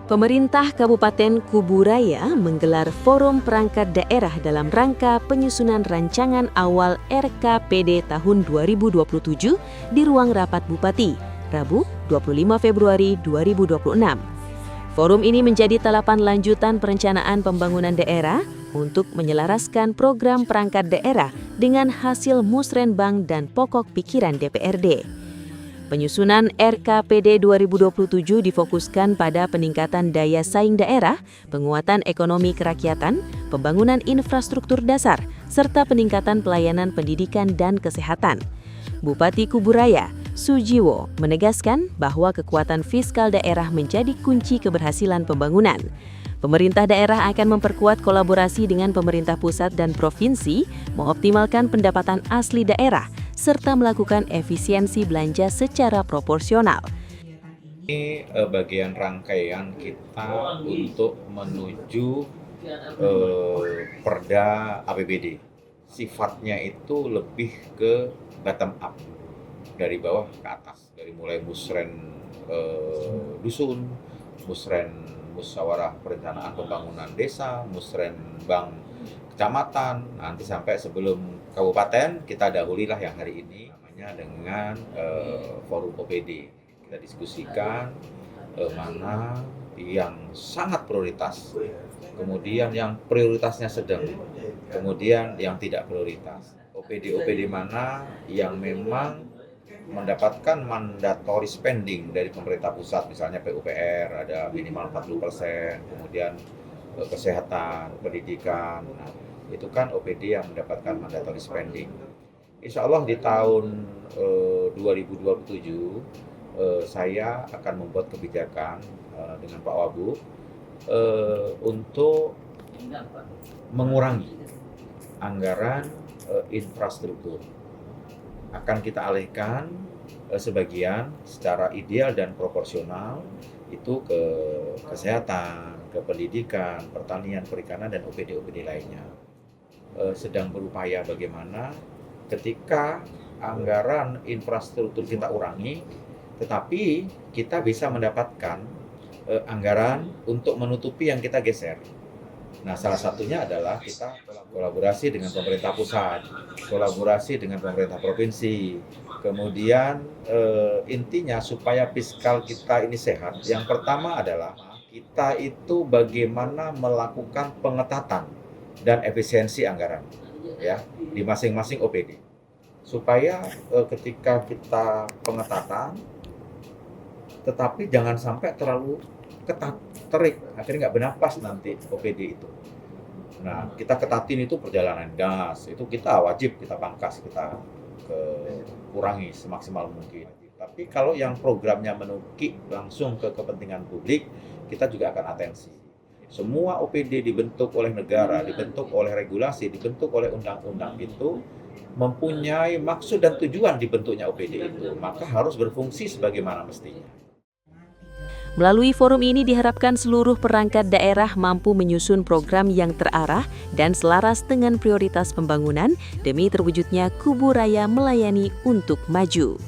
Pemerintah Kabupaten Kuburaya menggelar Forum Perangkat Daerah dalam rangka penyusunan rancangan awal RKPD tahun 2027 di ruang rapat Bupati, Rabu 25 Februari 2026. Forum ini menjadi tahapan lanjutan perencanaan pembangunan daerah untuk menyelaraskan program perangkat daerah dengan hasil musrenbang dan pokok pikiran DPRD. Penyusunan RKPD 2027 difokuskan pada peningkatan daya saing daerah, penguatan ekonomi kerakyatan, pembangunan infrastruktur dasar, serta peningkatan pelayanan pendidikan dan kesehatan. Bupati Kuburaya, Sujiwo, menegaskan bahwa kekuatan fiskal daerah menjadi kunci keberhasilan pembangunan. Pemerintah daerah akan memperkuat kolaborasi dengan pemerintah pusat dan provinsi, mengoptimalkan pendapatan asli daerah, serta melakukan efisiensi belanja secara proporsional. Ini bagian rangkaian kita untuk menuju Perda APBD. Sifatnya itu lebih ke bottom up, dari bawah ke atas, dari mulai musren dusun, musren musyawarah perencanaan pembangunan desa, musren bank kecamatan, nanti sampai sebelum kabupaten. Kita dahulilah yang hari ini namanya dengan forum OPD. Kita diskusikan mana yang sangat prioritas, kemudian yang prioritasnya sedang, kemudian yang tidak prioritas. OPD mana yang memang mendapatkan mandatory spending dari pemerintah pusat, misalnya PUPR ada minimal 40%, kemudian kesehatan, pendidikan, nah, itu kan OPD yang mendapatkan mandatory spending. Insya Allah di tahun 2027 saya akan membuat kebijakan dengan Pak Wabub untuk mengurangi anggaran infrastruktur. Akan kita alihkan sebagian secara ideal dan proporsional itu ke kesehatan, ke pendidikan, pertanian, perikanan, dan OPD lainnya. Sedang berupaya bagaimana ketika anggaran infrastruktur kita urangi, tetapi kita bisa mendapatkan anggaran untuk menutupi yang kita geser. Nah, salah satunya adalah kita kolaborasi dengan pemerintah pusat, kolaborasi dengan pemerintah provinsi. Kemudian intinya supaya fiskal kita ini sehat, yang pertama adalah kita itu bagaimana melakukan pengetatan dan efisiensi anggaran ya di masing-masing OPD. Supaya ketika kita pengetatan, tetapi jangan sampai terlalu ketat, terik, akhirnya nggak bernapas nanti OPD itu. Nah, kita ketatin itu perjalanan dinas, itu kita wajib kita pangkas, kita kurangi semaksimal mungkin. Tapi kalau yang programnya menukik langsung ke kepentingan publik, kita juga akan atensi. Semua OPD dibentuk oleh negara, dibentuk oleh regulasi, dibentuk oleh undang-undang itu mempunyai maksud dan tujuan dibentuknya OPD itu, maka harus berfungsi sebagaimana mestinya. Melalui forum ini diharapkan seluruh perangkat daerah mampu menyusun program yang terarah dan selaras dengan prioritas pembangunan demi terwujudnya Kuburaya melayani untuk maju.